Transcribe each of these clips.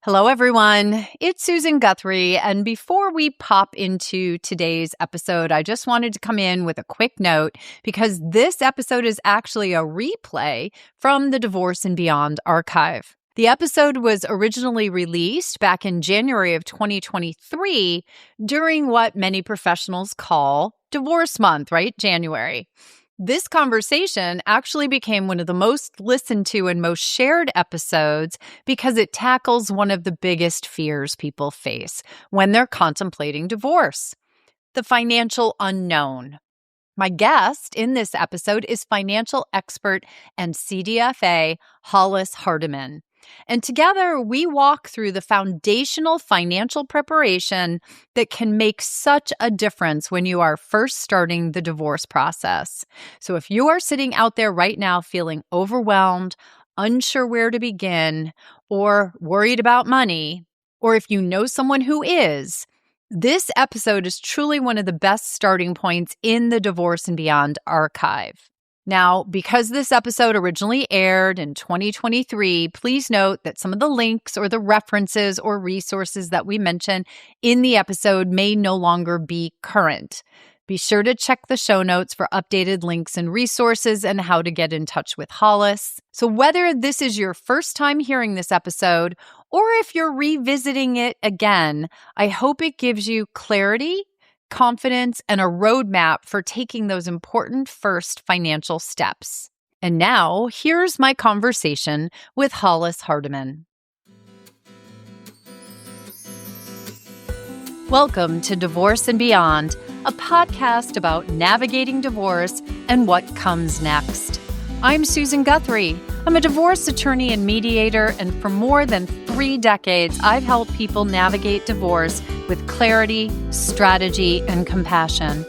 Hello, everyone. It's Susan Guthrie. And before we pop into today's episode, I just wanted to come in with a quick note because this episode is actually a replay from the Divorce and Beyond archive. The episode was originally released back in January of 2023 during what many professionals call Divorce Month, right? January. This conversation actually became one of the most listened to and most shared episodes because it tackles one of the biggest fears people face when they're contemplating divorce: the financial unknown. My guest in this episode is financial expert and CDFA Hollis Hardiman. And together we walk through the foundational financial preparation that can make such a difference when you are first starting the divorce process. So if you are sitting out there right now feeling overwhelmed, unsure where to begin, or worried about money, or if you know someone who is, this episode is truly one of the best starting points in the Divorce and Beyond archive. Now, because this episode originally aired in 2023, please note that some of the links or the references or resources that we mention in the episode may no longer be current. Be sure to check the show notes for updated links and resources and how to get in touch with Hollis. So whether this is your first time hearing this episode or if you're revisiting it again, I hope it gives you clarity, confidence, and a roadmap for taking those important first financial steps. And now, here's my conversation with Hollis Hardiman. Welcome to Divorce and Beyond, a podcast about navigating divorce and what comes next. I'm Susan Guthrie. I'm a divorce attorney and mediator, and for more than 3 decades, I've helped people navigate divorce with clarity, strategy, and compassion.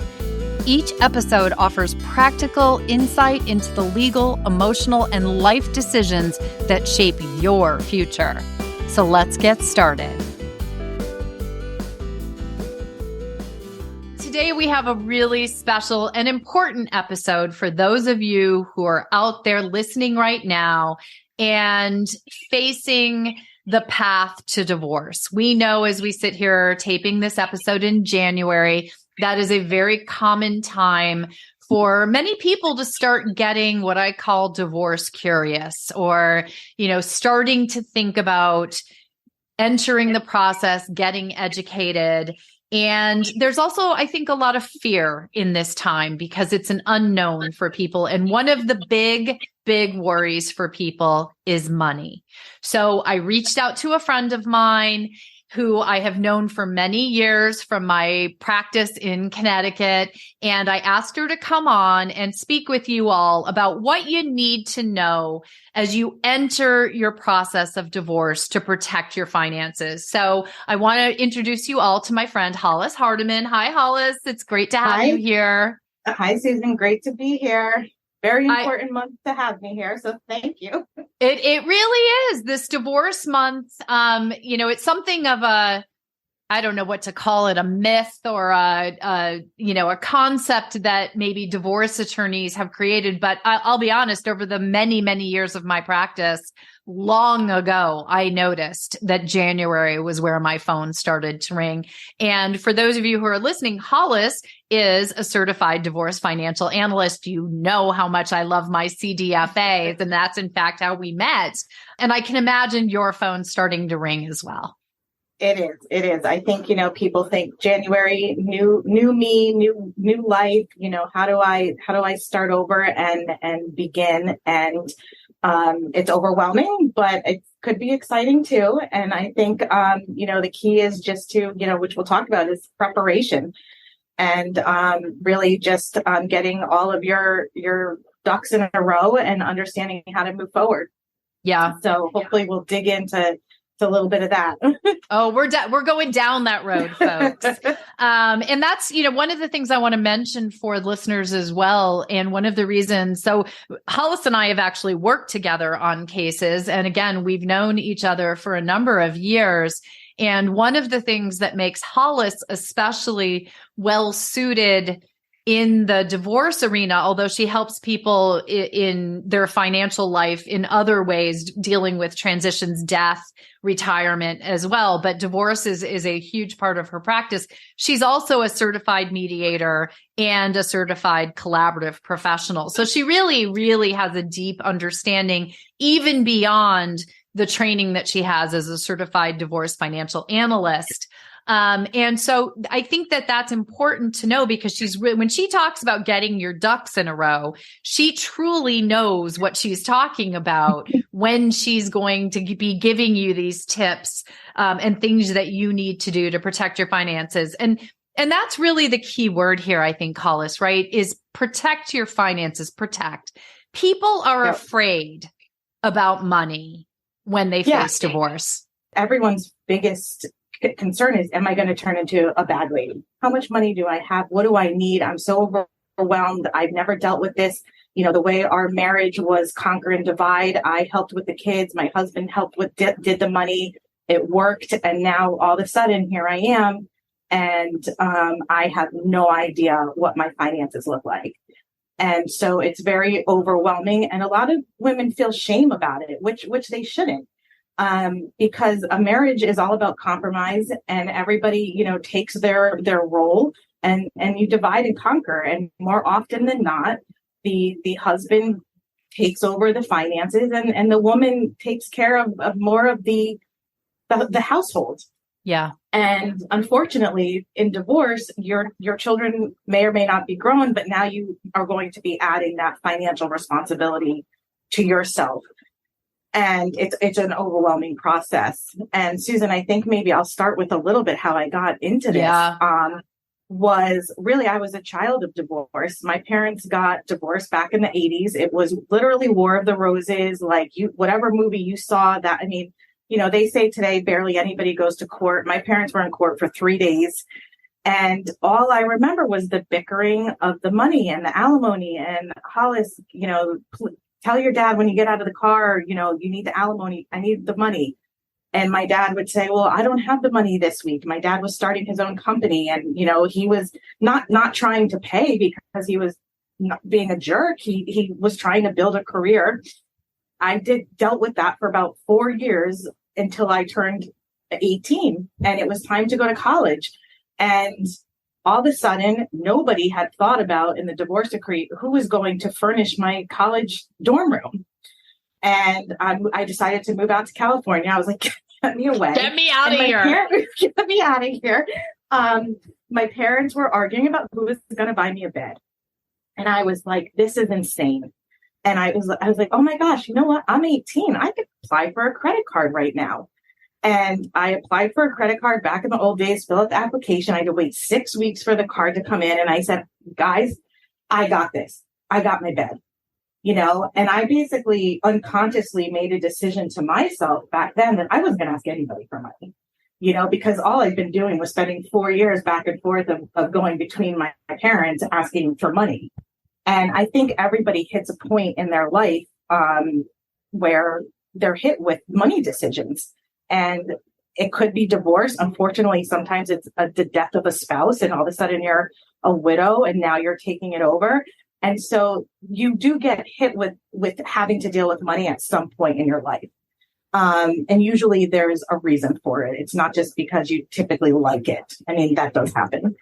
Each episode offers practical insight into the legal, emotional, and life decisions that shape your future. So let's get started. Today, we have a really special and important episode for those of you who are out there listening right now and facing the path to divorce. We know as we sit here taping this episode in January, that is a very common time for many people to start getting what I call divorce curious, or, starting to think about entering the process, getting educated. And there's also, I think, a lot of fear in this time because it's an unknown for people. And one of the big worries for people is money. So I reached out to a friend of mine who I have known for many years from my practice in Connecticut. And I asked her to come on and speak with you all about what you need to know as you enter your process of divorce to protect your finances. So I want to introduce you all to my friend, Hollis Hardiman. Hi, Hollis. It's great to have you here. Hi, Susan. Great to be here. Very important month to have me here. So thank you. It really is. This divorce month, it's something of I don't know what to call it, a myth or a concept that maybe divorce attorneys have created. But I'll be honest, over the many, many years of my practice, long ago, I noticed that January was where my phone started to ring. And for those of you who are listening, Hollis is a certified divorce financial analyst. You know how much I love my CDFAs, and that's in fact how we met. And I can imagine your phone starting to ring as well. It is. I think, people think January, new me, new life, how do I start over and begin? And it's overwhelming, but it could be exciting too. And I think, the key is just to, which we'll talk about, is preparation, and really just getting all of your ducks in a row and understanding how to move forward. Yeah. So hopefully we'll dig into a little bit of that. Oh, we're going down that road, folks. And that's, one of the things I want to mention for listeners as well. And one of the reasons, so Hollis and I have actually worked together on cases. And again, we've known each other for a number of years. And one of the things that makes Hollis especially well suited in the divorce arena, although she helps people in their financial life in other ways, dealing with transitions, death, retirement as well. But divorce is a huge part of her practice. She's also a certified mediator and a certified collaborative professional. So she really, really has a deep understanding, even beyond the training that she has as a certified divorce financial analyst. And so I think that that's important to know, because when she talks about getting your ducks in a row, she truly knows what she's talking about when she's going to be giving you these tips, and things that you need to do to protect your finances. And that's really the key word here, I think, Hollis, right? Is protect your finances, protect. People are afraid about money when they face divorce. Everyone's biggest concern is, am I going to turn into a bad lady? How much money do I have? What do I need? I'm so overwhelmed. I've never dealt with this. You know, the way our marriage was conquer and divide. I helped with the kids. My husband helped with, did the money. It worked. And now all of a sudden here I am. And I have no idea what my finances look like. And so it's very overwhelming. And a lot of women feel shame about it, which they shouldn't. Because a marriage is all about compromise, and everybody, you know, takes their role, and you divide and conquer. And more often than not, the husband takes over the finances, and the woman takes care of more of the household. Yeah. And unfortunately, in divorce, your children may or may not be grown, but now you are going to be adding that financial responsibility to yourself. And it's an overwhelming process. And Susan, I think maybe I'll start with a little bit how I got into this. Was really, I was a child of divorce. My parents got divorced back in the 80s. It was literally War of the Roses, like whatever movie you saw that, I mean, you know, they say today barely anybody goes to court. My parents were in court for 3 days. And all I remember was the bickering of the money and the alimony, and Hollis, you know, tell your dad when you get out of the car, you know, you need the alimony. I need the money. And my dad would say, well, I don't have the money this week. My dad was starting his own company, and, you know, he was not trying to pay because he was not being a jerk. He was trying to build a career. I dealt with that for about 4 years until I turned 18, and it was time to go to college. And all of a sudden, nobody had thought about in the divorce decree who was going to furnish my college dorm room. And I decided to move out to California. I was like, get me away. Get me out of here. Get me out of here. My parents were arguing about who was going to buy me a bed. And I was like, this is insane. And I was like, oh my gosh, you know what? I'm 18. I could apply for a credit card right now. And I applied for a credit card back in the old days, fill out the application. I had to wait 6 weeks for the card to come in. And I said, guys, I got this. I got my bed, you know, and I basically unconsciously made a decision to myself back then that I wasn't going to ask anybody for money, you know, because all I'd been doing was spending 4 years back and forth of going between my parents asking for money. And I think everybody hits a point in their life where they're hit with money decisions. And it could be divorce. Unfortunately, sometimes it's the death of a spouse, and all of a sudden you're a widow and now you're taking it over. And so you do get hit with having to deal with money at some point in your life. And usually there's a reason for it. It's not just because you typically like it. I mean, that does happen.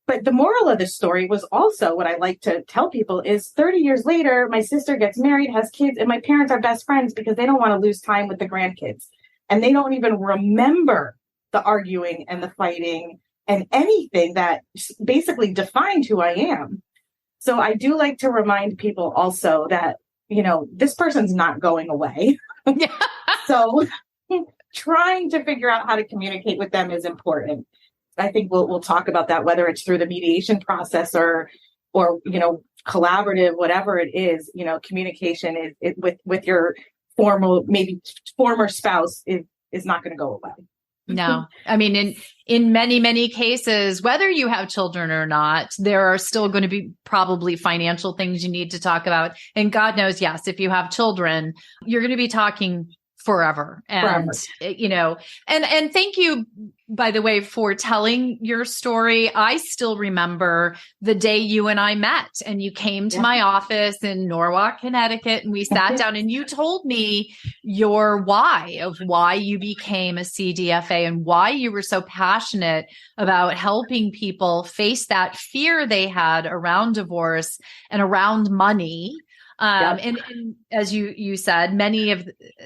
But the moral of the story was also what I like to tell people is 30 years later, my sister gets married, has kids, and my parents are best friends because they don't want to lose time with the grandkids. And they don't even remember the arguing and the fighting and anything that basically defined who I am. So I do like to remind people also that, you know, this person's not going away. So trying to figure out how to communicate with them is important. I think we'll talk about that, whether it's through the mediation process or, you know, collaborative, whatever it is, you know, communication is with your former spouse is not going to go away. No, I mean, in many, many cases, whether you have children or not, there are still going to be probably financial things you need to talk about. And God knows, yes, if you have children, you're going to be talking forever. And, and thank you, by the way, for telling your story. I still remember the day you and I met, and you came to my office in Norwalk, Connecticut, and we sat down and you told me your why of why you became a CDFA and why you were so passionate about helping people face that fear they had around divorce and around money. And as you said,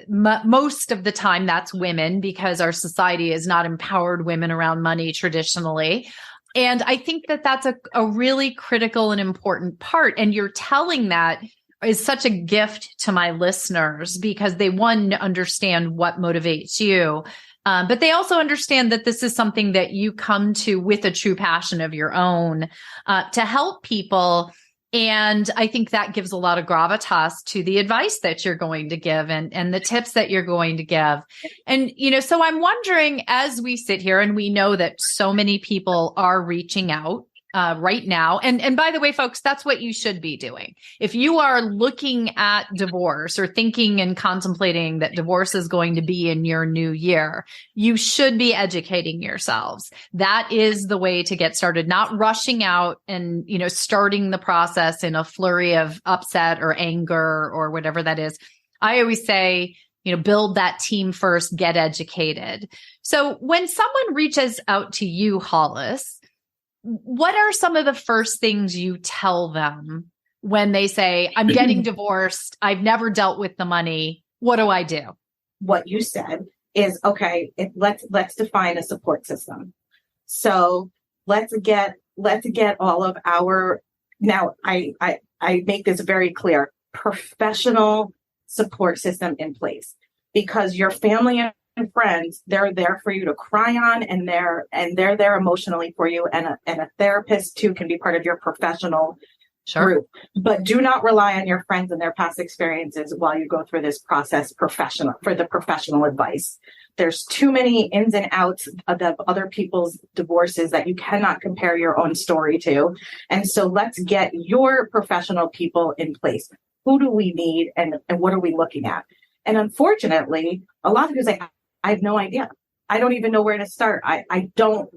most of the time that's women, because our society has not empowered women around money traditionally. And I think that that's a really critical and important part. And you're telling that is such a gift to my listeners, because they, one, understand what motivates you. But they also understand that this is something that you come to with a true passion of your own, to help people. And I think that gives a lot of gravitas to the advice that you're going to give and the tips that you're going to give. And, so I'm wondering, as we sit here and we know that so many people are reaching out right now. And by the way, folks, that's what you should be doing. If you are looking at divorce or thinking and contemplating that divorce is going to be in your new year, you should be educating yourselves. That is the way to get started, not rushing out and, starting the process in a flurry of upset or anger or whatever that is. I always say, build that team first, get educated. So when someone reaches out to you, Hollis, what are some of the first things you tell them when they say, I'm getting divorced, I've never dealt with the money, what do I do? What you said is, okay, let's define a support system. So let's get all of our, now I make this very clear, professional support system in place, because your family and friends, they're there for you to cry on, and they're there emotionally for you. And a therapist too can be part of your professional group. But do not rely on your friends and their past experiences while you go through this process for the professional advice. There's too many ins and outs of other people's divorces that you cannot compare your own story to. And so let's get your professional people in place. Who do we need, and what are we looking at? And unfortunately, a lot of people say, I have no idea. I don't even know where to start. I don't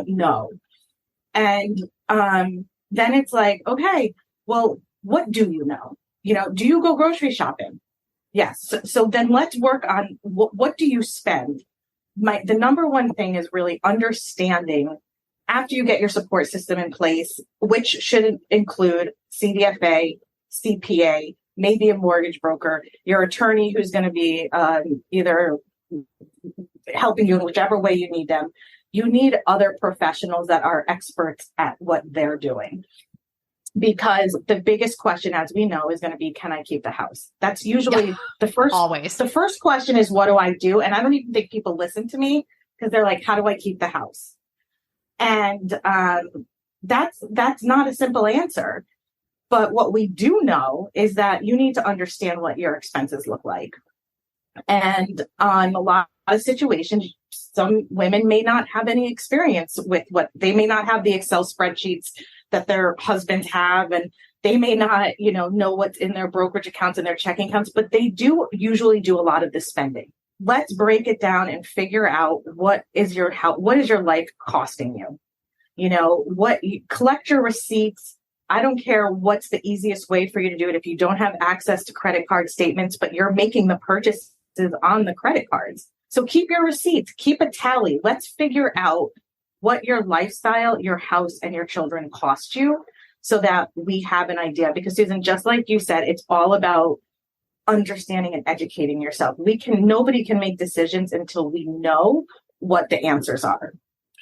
know. And then it's like, okay, well, what do you know? Do you go grocery shopping? Yes. So then let's work on what do you spend? The number one thing is really understanding, after you get your support system in place, which should include CDFA, CPA, maybe a mortgage broker, your attorney who's going to be either helping you in whichever way you need them. You need other professionals that are experts at what they're doing. Because the biggest question, as we know, is going to be, can I keep the house? That's usually the first. Always. The first question is, what do I do? And I don't even think people listen to me, because they're like, how do I keep the house? And that's not a simple answer. But what we do know is that you need to understand what your expenses look like. And on a lot of situations, some women may not have any experience with they may not have the Excel spreadsheets that their husbands have, and they may not, know what's in their brokerage accounts and their checking accounts, but they do usually do a lot of the spending. Let's break it down and figure out what is your life costing you? Collect your receipts. I don't care what's the easiest way for you to do it. If you don't have access to credit card statements, but you're making the purchases on the credit cards. So keep your receipts, keep a tally. Let's figure out what your lifestyle, your house, and your children cost you, so that we have an idea. Because Susan, just like you said, it's all about understanding and educating yourself. Nobody can make decisions until we know what the answers are.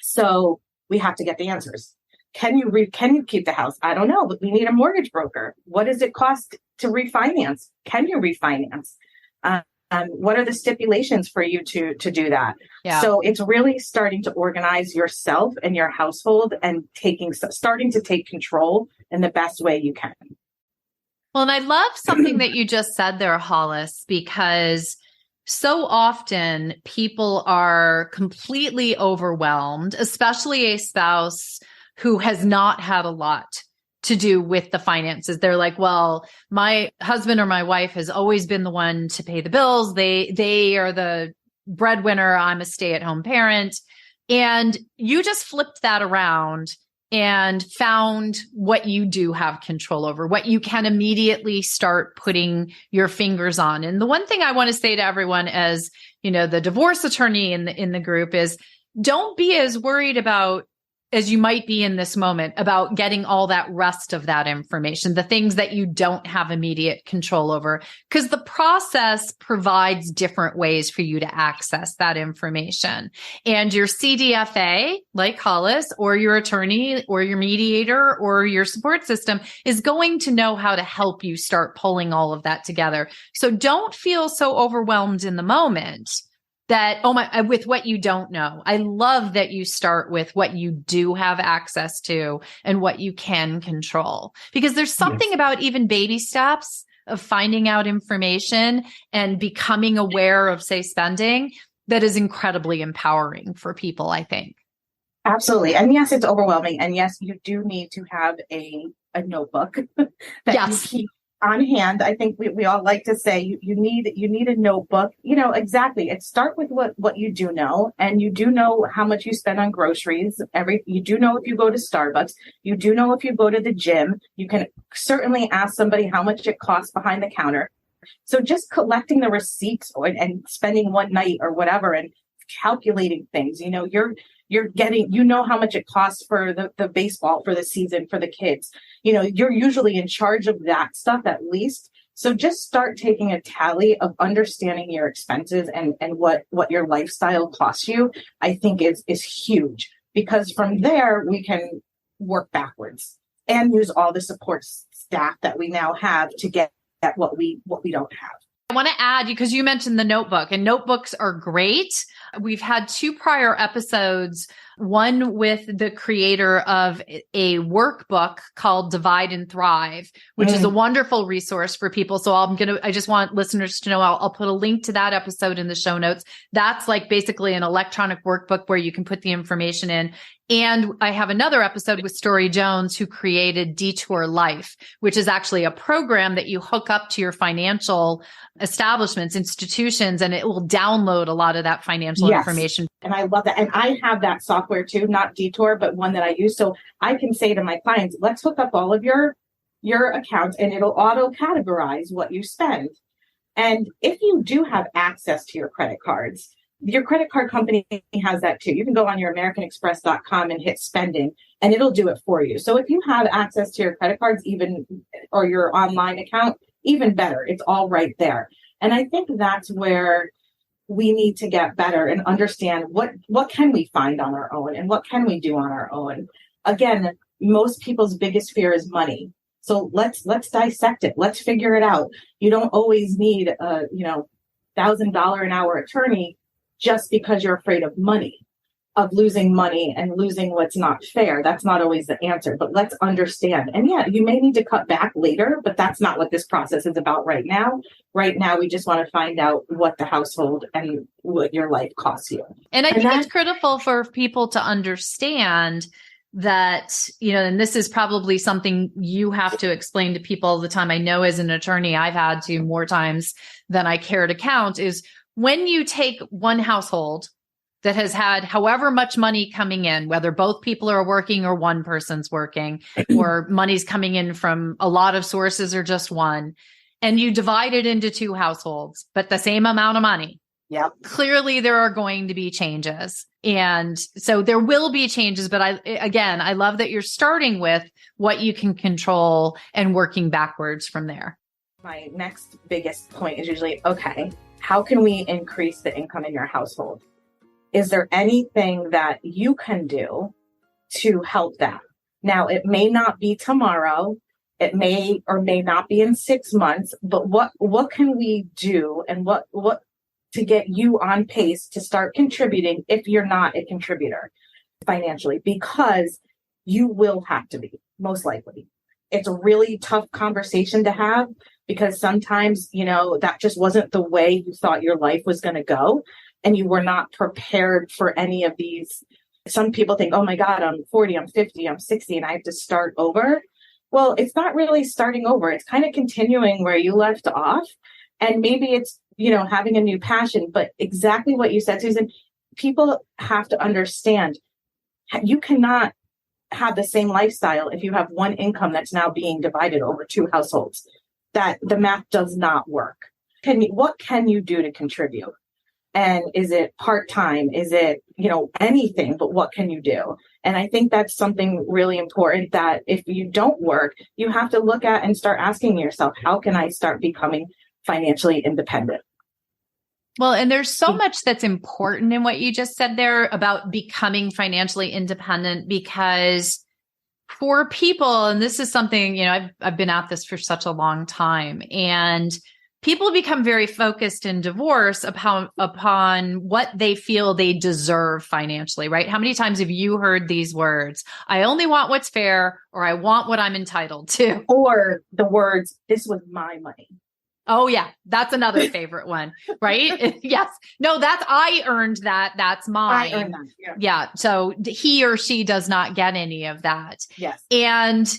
So we have to get the answers. Can you keep the house? I don't know, but we need a mortgage broker. What does it cost to refinance? Can you refinance? What are the stipulations for you to do that? Yeah. So it's really starting to organize yourself and your household, and starting to take control in the best way you can. Well, and I love something that you just said there, Hollis, because so often people are completely overwhelmed, especially a spouse who has not had a lot to do with the finances. They're like, well, my husband or my wife has always been the one to pay the bills. They are the breadwinner. I'm a stay-at-home parent. And you just flipped that around and found what you do have control over, what you can immediately start putting your fingers on. And the one thing I want to say to everyone as, the divorce attorney in the group is, don't be as worried about as you might be in this moment about getting all that rest of that information, the things that you don't have immediate control over, because the process provides different ways for you to access that information. And your CDFA, like Hollis, or your attorney, or your mediator, or your support system is going to know how to help you start pulling all of that together. So don't feel so overwhelmed in the moment that, with what you don't know. I love that you start with what you do have access to and what you can control, because there's something about even baby steps of finding out information and becoming aware of, say, spending that is incredibly empowering for people, I think. Absolutely. And yes, it's overwhelming. And yes, you do need to have a notebook that you keep on hand. I think we all like to say you need a notebook. Exactly. It start with what you do know, and you do know how much you spend on groceries. You do know if you go to Starbucks. You do know if you go to the gym. You can certainly ask somebody how much it costs behind the counter. So just collecting the receipts and spending one night or whatever and calculating things. You're getting, how much it costs for the baseball for the season for the kids. You're usually in charge of that stuff at least. So just start taking a tally of understanding your expenses and what your lifestyle costs you, I think is huge, because from there we can work backwards and use all the support staff that we now have to get at what we don't have. I want to add, because you mentioned the notebook, and notebooks are great. We've had 2 prior episodes, one with the creator of a workbook called Divide and Thrive, which is a wonderful resource for people. So I just want listeners to know, I'll put a link to that episode in the show notes. That's like basically an electronic workbook where you can put the information in. And I have another episode with Story Jones, who created Detour Life, which is actually a program that you hook up to your financial establishments, institutions, and it will download a lot of that financial information. And I love that. And I have that software too, not Detour, but one that I use. So I can say to my clients, let's hook up all of your accounts, and it'll auto categorize what you spend. And if you do have access to your credit cards, your credit card company has that too. You can go on your AmericanExpress.com and hit spending, and it'll do it for you. So if you have access to your credit cards, or your online account, even better. It's all right there. And I think that's where we need to get better and understand what can we find on our own and what can we do on our own. Again, most people's biggest fear is money. So let's dissect it. Let's figure it out. You don't always need a $1,000 an hour attorney just because you're afraid of money, of losing money and losing what's not fair. That's not always the answer, but let's understand. And you may need to cut back later, but that's not what this process is about right now. Right now, we just want to find out what the household and what your life costs you. And I think it's critical for people to understand that, and this is probably something you have to explain to people all the time. I know as an attorney, I've had to more times than I care to count, is when you take one household that has had however much money coming in, whether both people are working or one person's working, or money's coming in from a lot of sources or just one, and you divide it into 2 households, but the same amount of money. Yep. Clearly there are going to be changes. And so there will be changes, but I love that you're starting with what you can control and working backwards from there. My next biggest point is usually, okay, how can we increase the income in your household? Is there anything that you can do to help that? Now, it may not be tomorrow. It may or may not be in 6 months, but what can we do, and what to get you on pace to start contributing if you're not a contributor financially? Because you will have to be, most likely. It's a really tough conversation to have, because sometimes, that just wasn't the way you thought your life was going to go. And you were not prepared for any of these. Some people think, oh my God, I'm 40, I'm 50, I'm 60, and I have to start over. Well, it's not really starting over. It's kind of continuing where you left off. And maybe it's, having a new passion, but exactly what you said, Susan, people have to understand you cannot have the same lifestyle if you have one income that's now being divided over two households. That the math does not work. What can you do to contribute? And is it part-time? Is it, anything, but what can you do? And I think that's something really important, that if you don't work, you have to look at and start asking yourself, how can I start becoming financially independent? Well, and there's so much that's important in what you just said there about becoming financially independent, because for people, and this is something, I've been at this for such a long time, and people become very focused in divorce upon what they feel they deserve financially, right? How many times have you heard these words? I only want what's fair, or I want what I'm entitled to. Or the words, this was my money. Oh yeah. That's another favorite one, right? Yes. No, I earned that. That's mine. I earned that. Yeah. So he or she does not get any of that. Yes. And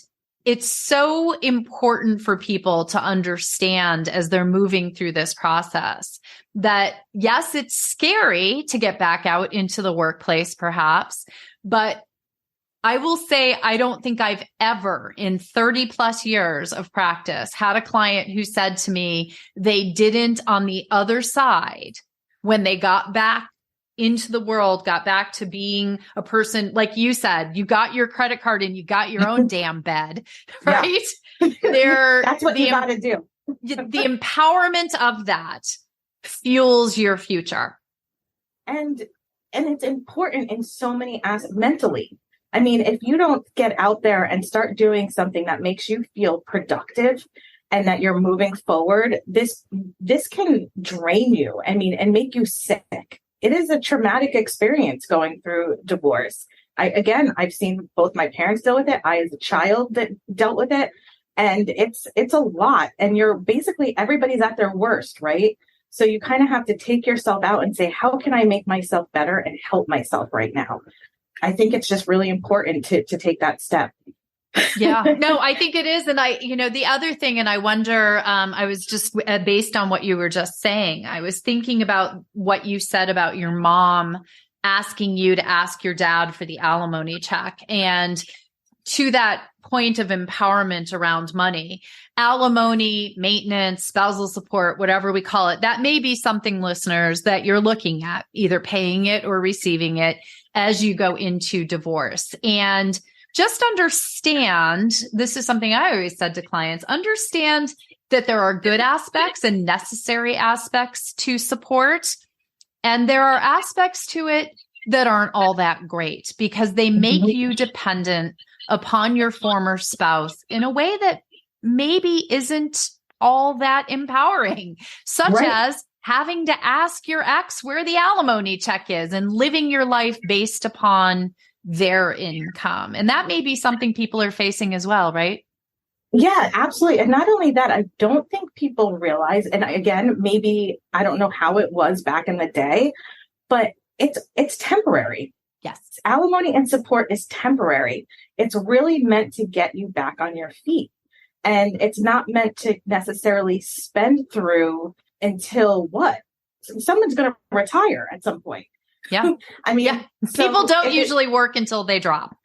it's so important for people to understand as they're moving through this process that, yes, it's scary to get back out into the workplace, perhaps, but I will say, I don't think I've ever in 30 plus years of practice had a client who said to me, they didn't on the other side, when they got back into the world, got back to being a person, like you said, you got your credit card and you got your own damn bed, right? That's what you got to do. The empowerment of that fuels your future. And it's important in so many aspects mentally. I mean, if you don't get out there and start doing something that makes you feel productive and that you're moving forward, this can drain you. I mean, and make you sick. It is a traumatic experience going through divorce. I've seen both my parents deal with it. I, as a child, that dealt with it, and it's a lot. And you're basically, everybody's at their worst, right? So you kind of have to take yourself out and say, how can I make myself better and help myself right now? I think it's just really important to take that step. Yeah, no, I think it is. And the other thing, and I wonder, I was just based on what you were just saying, I was thinking about what you said about your mom asking you to ask your dad for the alimony check. And to that point of empowerment around money, alimony, maintenance, spousal support, whatever we call it, that may be something, listeners, that you're looking at, either paying it or receiving it as you go into divorce. And just understand, this is something I always said to clients, understand that there are good aspects and necessary aspects to support. And there are aspects to it that aren't all that great, because they make you dependent upon your former spouse in a way that maybe isn't all that empowering, such as having to ask your ex where the alimony check is and living your life based upon their income. And that may be something people are facing as well, right? Yeah, absolutely. And not only that, I don't think people realize, and again, maybe I don't know how it was back in the day, but it's temporary. Yes. Alimony and support is temporary. It's really meant to get you back on your feet. And it's not meant to necessarily spend through until what? Someone's going to retire at some point. Yeah. I mean, so people don't usually work until they drop.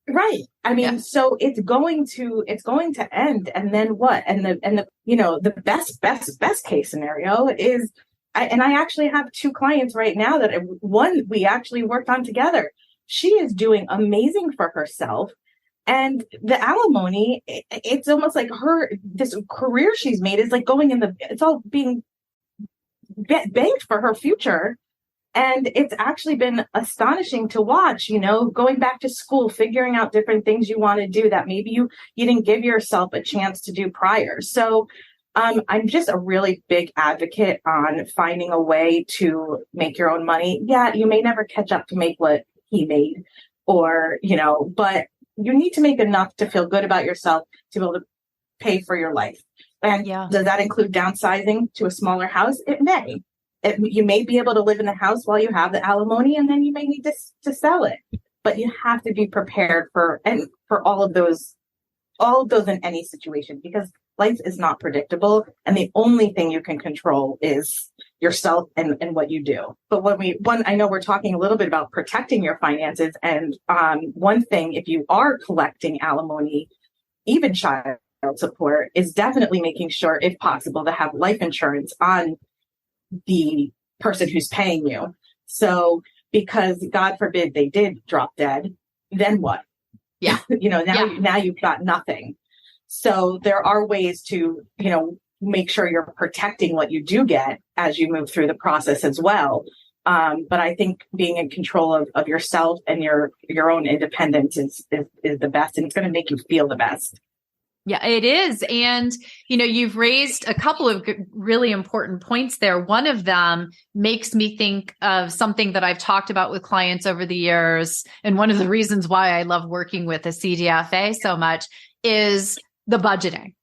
Right. I mean, so it's going to end. And then what? And the best case scenario is, I actually have two clients right now that one we actually worked on together. She is doing amazing for herself. And the alimony, it's almost like this career she's made is like it's all being banked for her future. And it's actually been astonishing to watch, going back to school, figuring out different things you want to do that maybe you didn't give yourself a chance to do prior. So I'm just a really big advocate on finding a way to make your own money. Yeah, you may never catch up to make what he made, but you need to make enough to feel good about yourself to be able to pay for your life. And does that include downsizing to a smaller house? It may. You may be able to live in the house while you have the alimony, and then you may need to sell it. But you have to be prepared for all of those all of those in any situation, because life is not predictable. And the only thing you can control is yourself and what you do. But I know we're talking a little bit about protecting your finances. And one thing, if you are collecting alimony, even child support, is definitely making sure, if possible, to have life insurance on the person who's paying you. So, because God forbid they did drop dead, then what? Yeah. Now you've got nothing. So there are ways to, make sure you're protecting what you do get as you move through the process as well. But I think being in control of yourself and your own independence is the best, and it's going to make you feel the best. Yeah, it is. And, you've raised a couple of really important points there. One of them makes me think of something that I've talked about with clients over the years. And one of the reasons why I love working with a CDFA so much is the budgeting,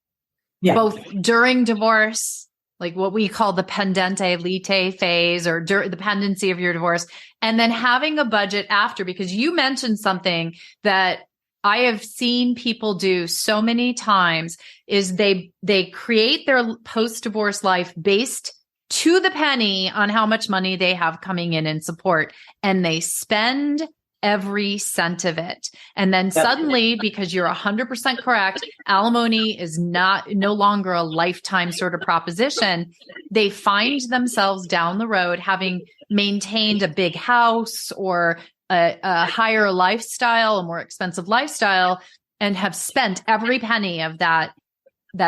both during divorce, like what we call the pendente lite phase, or the pendency of your divorce, and then having a budget after, because you mentioned something that I have seen people do so many times, is they create their post-divorce life based to the penny on how much money they have coming in support, and they spend every cent of it. And then suddenly, because you're 100% correct, alimony is no longer a lifetime sort of proposition. They find themselves down the road having maintained a big house or a higher lifestyle, a more expensive lifestyle, and have spent every penny of that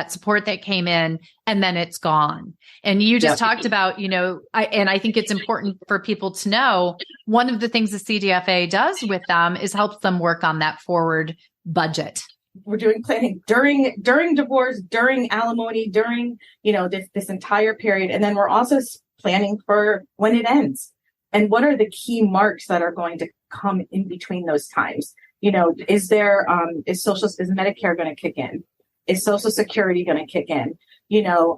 support that came in, and then it's gone. And you just talked about, I think it's important for people to know, one of the things the CDFA does with them is helps them work on that forward budget. We're doing planning during divorce, during alimony, during, this entire period. And then we're also planning for when it ends. And what are the key marks that are going to come in between those times? Is Medicare going to kick in? Is Social Security going to kick in?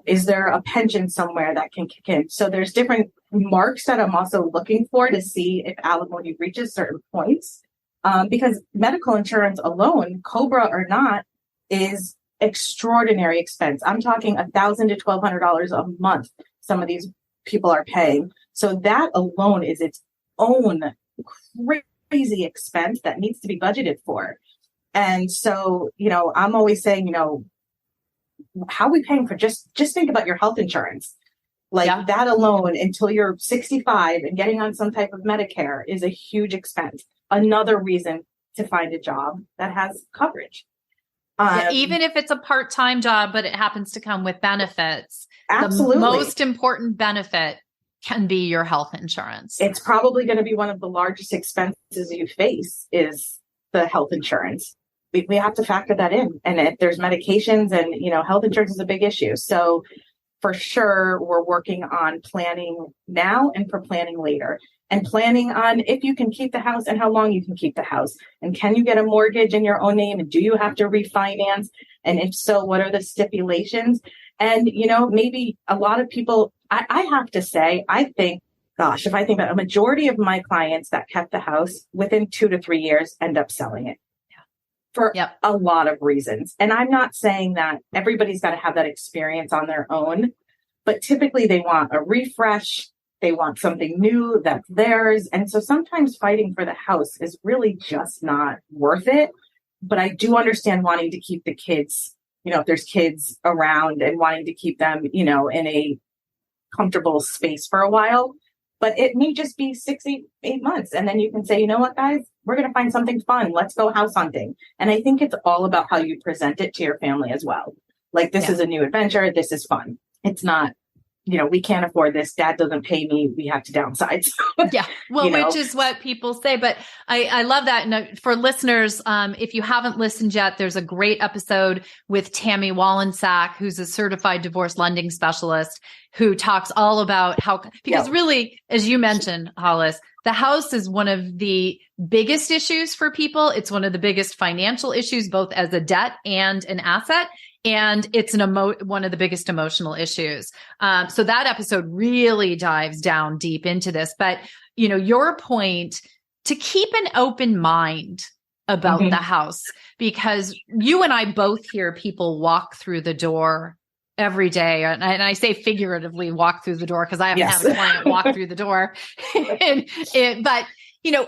Is there a pension somewhere that can kick in? So there's different marks that I'm also looking for to see if alimony reaches certain points. Because medical insurance alone, COBRA or not, is extraordinary expense. I'm talking $1,000 to $1,200 a month. Some of these people are paying. So that alone is its own crazy expense that needs to be budgeted for. And so, I'm always saying, how are we paying for just think about your health insurance. That alone, until you're 65 and getting on some type of Medicare, is a huge expense. Another reason to find a job that has coverage. Even if it's a part-time job, but it happens to come with benefits. Absolutely. The most important benefit can be your health insurance. It's probably going to be one of the largest expenses you face is the health insurance. We have to factor that in. And if there's medications and, health insurance is a big issue. So for sure, we're working on planning now and for planning later, and planning on if you can keep the house and how long you can keep the house. And can you get a mortgage in your own name? And do you have to refinance? And if so, what are the stipulations? And, maybe a lot of people, I have to say, if I think about a majority of my clients that kept the house within 2 to 3 years end up selling it for a lot of reasons. And I'm not saying that everybody's got to have that experience on their own, but typically they want a refresh. They want something new that's theirs. And so sometimes fighting for the house is really just not worth it. But I do understand wanting to keep the kids, if there's kids around, and wanting to keep them, in a comfortable space for a while. But it may just be 8 months. And then you can say, you know what, guys, we're going to find something fun. Let's go house hunting. And I think it's all about how you present it to your family as well. This is a new adventure. This is fun. It's not, we can't afford this. Dad doesn't pay me. We have to downsize. Yeah. Well, which is what people say. But I love that. And for listeners, if you haven't listened yet, there's a great episode with Tammy Wallensack, who's a certified divorce lending specialist, who talks all about because really, as you mentioned, Hollis, the house is one of the biggest issues for people. It's one of the biggest financial issues, both as a debt and an asset. And it's one of the biggest emotional issues. So that episode really dives down deep into this. But, your point, to keep an open mind about the house, because you and I both hear people walk through the door every day. And I say figuratively walk through the door because I haven't had a client walk through the door. But,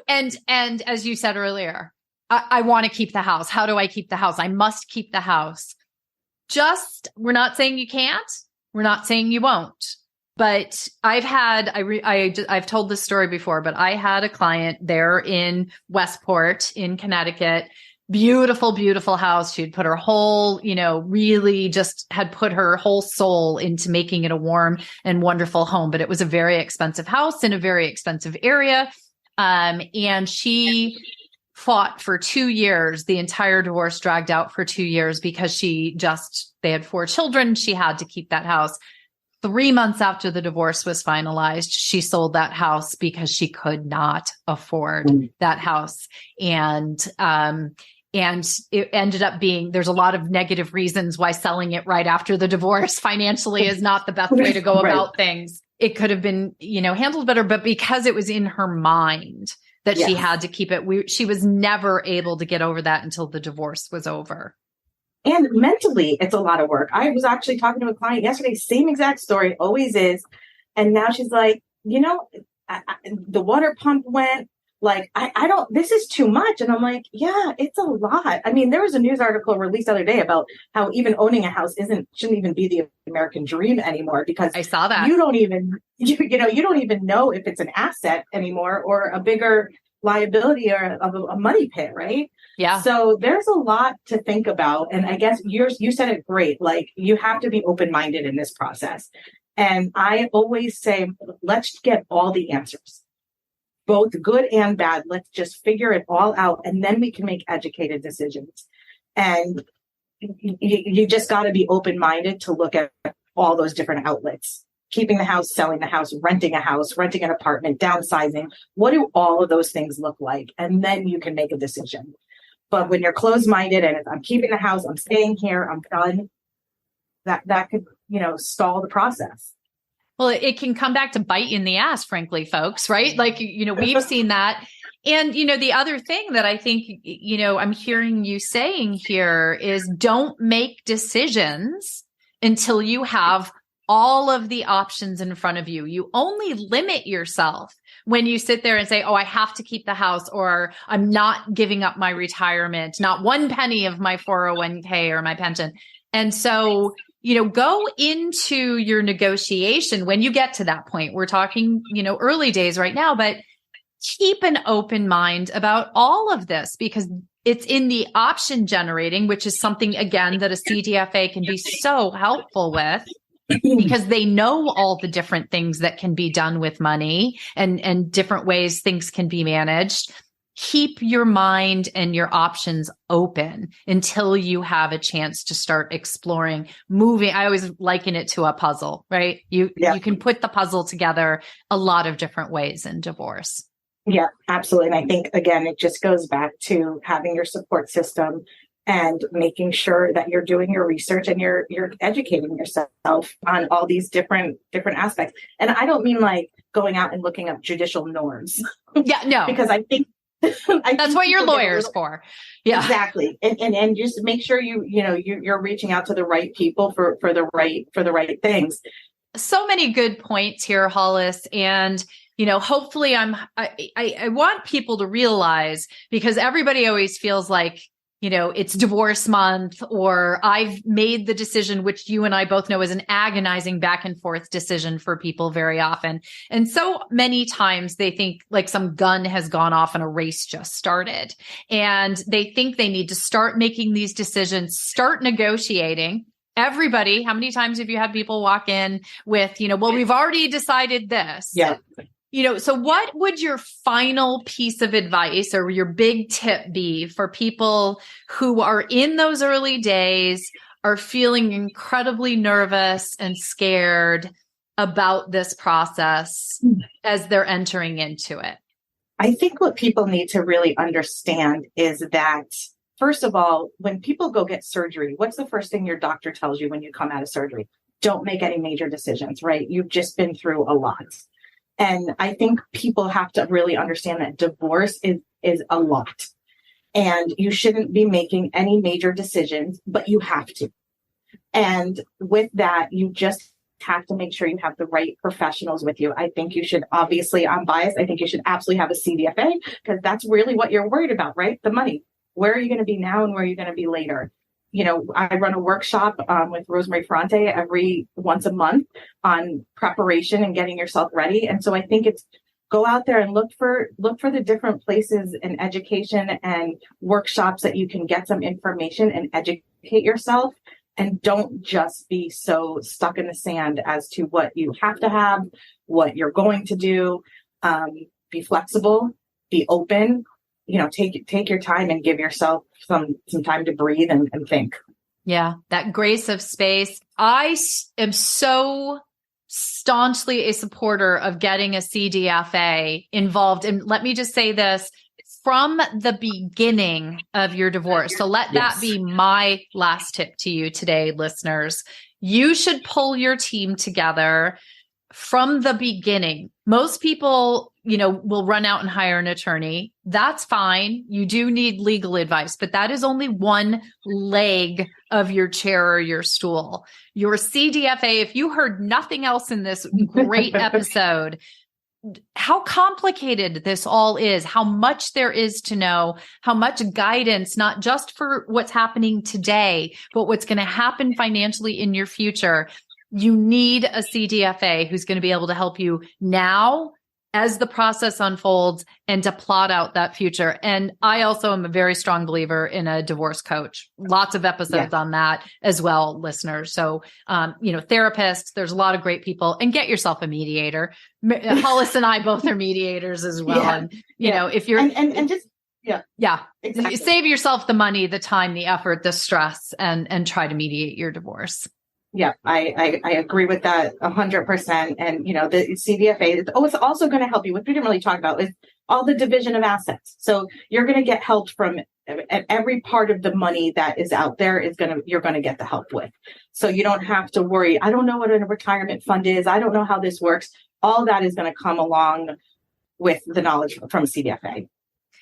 and as you said earlier, I want to keep the house. How do I keep the house? I must keep the house. We're not saying you can't. We're not saying you won't. But I've told this story before, but I had a client there in Westport in Connecticut. Beautiful, beautiful house. She'd put her whole, really just had put her whole soul into making it a warm and wonderful home. But it was a very expensive house in a very expensive area. And she fought for 2 years. The entire divorce dragged out for 2 years because they had 4 children. She had to keep that house. 3 months after the divorce was finalized, she sold that house because she could not afford that house. And it ended up being, there's a lot of negative reasons why selling it right after the divorce financially is not the best way to go about things. It could have been, handled better, but because it was in her mind that she had to keep it, she was never able to get over that until the divorce was over. And mentally, it's a lot of work. I was actually talking to a client yesterday, same exact story, always is. And now she's like, the water pump went, this is too much. And I'm like, yeah, it's a lot. I mean, there was a news article released the other day about how even owning a house shouldn't even be the American dream anymore, because I saw that. You don't even know if it's an asset anymore or a bigger liability or a money pit, right? Yeah. So there's a lot to think about. And I guess you said it great. Like, you have to be open-minded in this process. And I always say, let's get all the answers, both good and bad. Let's just figure it all out. And then we can make educated decisions. And you just got to be open-minded to look at all those different outlets. Keeping the house, selling the house, renting an apartment, downsizing. What do all of those things look like? And then you can make a decision. But when you're closed-minded and if I'm keeping the house, I'm staying here, I'm done, that could, stall the process. Well, it can come back to bite you in the ass, frankly, folks, right? Like, we've seen that. And, the other thing that I think, I'm hearing you saying here is don't make decisions until you have all of the options in front of you. You only limit yourself when you sit there and say, oh, I have to keep the house, or I'm not giving up my retirement, not one penny of my 401k or my pension. And so, go into your negotiation when you get to that point. We're talking, early days right now, but keep an open mind about all of this, because it's in the option generating, which is something, again, that a CDFA can be so helpful with, because they know all the different things that can be done with money and different ways things can be managed. Keep your mind and your options open until you have a chance to start exploring, moving. I always liken it to a puzzle, right? You can put the puzzle together a lot of different ways in divorce. Yeah, absolutely. And I think, again, it just goes back to having your support system and making sure that you're doing your research and you're educating yourself on all these different aspects. And I don't mean like going out and looking up judicial norms. Yeah, no. Because I think that's what your lawyer's for. Yeah, exactly. And just make sure you're reaching out to the right people for the right things. So many good points here, Hollis. And hopefully I want people to realize, because everybody always feels like, it's divorce month, or I've made the decision, which you and I both know is an agonizing back and forth decision for people very often. And so many times they think like some gun has gone off and a race just started, and they think they need to start making these decisions, start negotiating. Everybody, how many times have you had people walk in with, well, we've already decided this. Yeah. So what would your final piece of advice or your big tip be for people who are in those early days, are feeling incredibly nervous and scared about this process as they're entering into it? I think what people need to really understand is that, first of all, when people go get surgery, what's the first thing your doctor tells you when you come out of surgery? Don't make any major decisions, right? You've just been through a lot. And I think people have to really understand that divorce is a lot. and you shouldn't be making any major decisions, but you have to. And with that, you just have to make sure you have the right professionals with you. I think you should, obviously, I'm biased, I think you should absolutely have a CDFA, because that's really what you're worried about, right? The money. Where are you going to be now and where are you going to be later? You know, I run a workshop with Rosemary Ferrante every once a month on preparation and getting yourself ready. And so I think it's go out there and look for the different places in education and workshops that you can get some information and educate yourself. And don't just be so stuck in the sand as to what you have to have, what you're going to do. Be flexible, be open, you know, take your time and give yourself some time to breathe and think. Yeah, that grace of space. I am so staunchly a supporter of getting a CDFA involved. And let me just say this, from the beginning of your divorce. So let that be my last tip to you today, listeners. You should pull your team together from the beginning. Most people, you know, will run out and hire an attorney. That's fine. You do need legal advice, but that is only one leg of your chair or your stool. Your CDFA, if you heard nothing else in this great episode, how complicated this all is, how much there is to know, how much guidance, not just for what's happening today, but what's going to happen financially in your future. You need a CDFA who's going to be able to help you now as the process unfolds and to plot out that future. And I also am a very strong believer in a divorce coach. Lots of episodes on that as well, listeners. So, you know, therapists, there's a lot of great people, and get yourself a mediator. Hollis and I both are mediators as well. And, you know, if you're, and just, exactly. Save yourself the money, the time, the effort, the stress, and try to mediate your divorce. Yeah, I agree with that 100%. And, you know, the CDFA, it's also going to help you, which we didn't really talk about, is all the division of assets. So you're going to get help from every part of the money that is out there you're going to get the help with. So you don't have to worry. I don't know what a retirement fund is. I don't know how this works. All that is going to come along with the knowledge from a CDFA.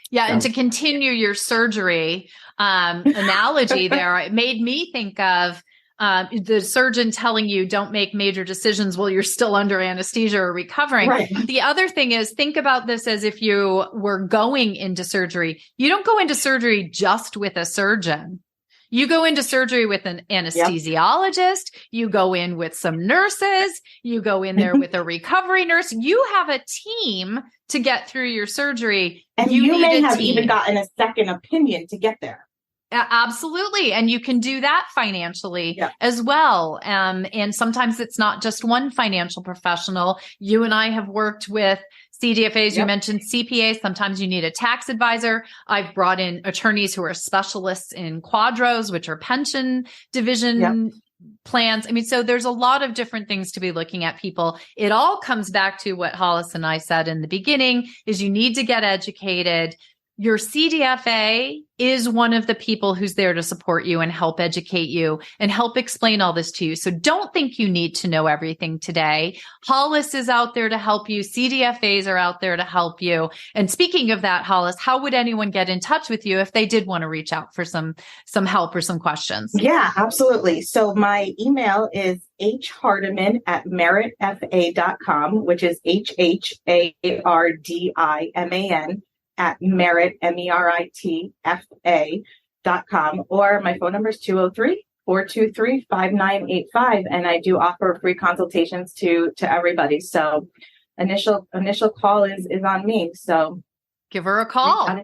Yeah. So. And to continue your surgery analogy there, it made me think of the surgeon telling you don't make major decisions while you're still under anesthesia or recovering. Right. The other thing is, think about this as if you were going into surgery. You don't go into surgery just with a surgeon. You go into surgery with an anesthesiologist. You go in with some nurses. You go in there with a recovery nurse. You have a team to get through your surgery. And you may have even gotten a second opinion to get there. Absolutely. And you can do that financially as well. And sometimes it's not just one financial professional. You and I have worked with CDFAs. You mentioned CPAs. Sometimes you need a tax advisor. I've brought in attorneys who are specialists in quadros, which are pension division plans. I mean, so there's a lot of different things to be looking at, people. It all comes back to what Hollis and I said in the beginning, is you need to get educated. Your CDFA is one of the people who's there to support you and help educate you and help explain all this to you. So don't think you need to know everything today. Hollis is out there to help you. CDFAs are out there to help you. And speaking of that, Hollis, how would anyone get in touch with you if they did want to reach out for some help or some questions? Yeah, absolutely. So my email is hhardiman@meritfa.com, which is HHARDIMAN @merit, MERITFA.com, or my phone number is 203-423-5985. And I do offer free consultations to everybody. So initial call is on me. So give her a call.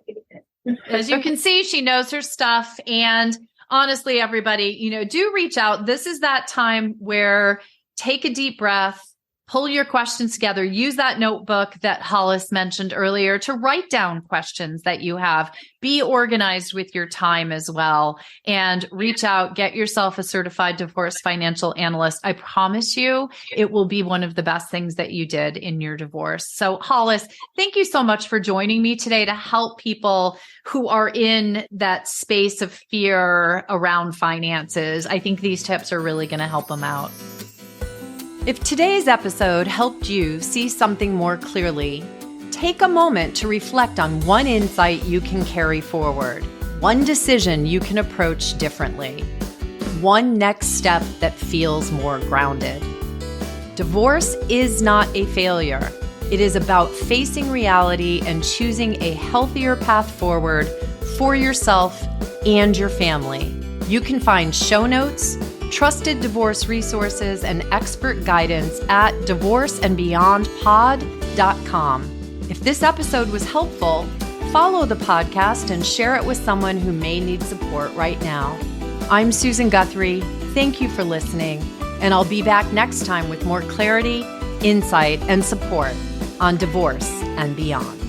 As you can see, she knows her stuff. And honestly, everybody, you know, do reach out. This is that time where take a deep breath, pull your questions together, use that notebook that Hollis mentioned earlier to write down questions that you have. Be organized with your time as well, and reach out, get yourself a certified divorce financial analyst. I promise you, it will be one of the best things that you did in your divorce. So Hollis, thank you so much for joining me today to help people who are in that space of fear around finances. I think these tips are really going to help them out. If today's episode helped you see something more clearly, take a moment to reflect on one insight you can carry forward. One decision you can approach differently. One next step that feels more grounded. Divorce is not a failure. It is about facing reality and choosing a healthier path forward for yourself and your family. You can find show notes, trusted divorce resources, and expert guidance at divorceandbeyondpod.com. If this episode was helpful, follow the podcast and share it with someone who may need support right now. I'm Susan Guthrie. Thank you for listening, and I'll be back next time with more clarity, insight, and support on divorce and beyond.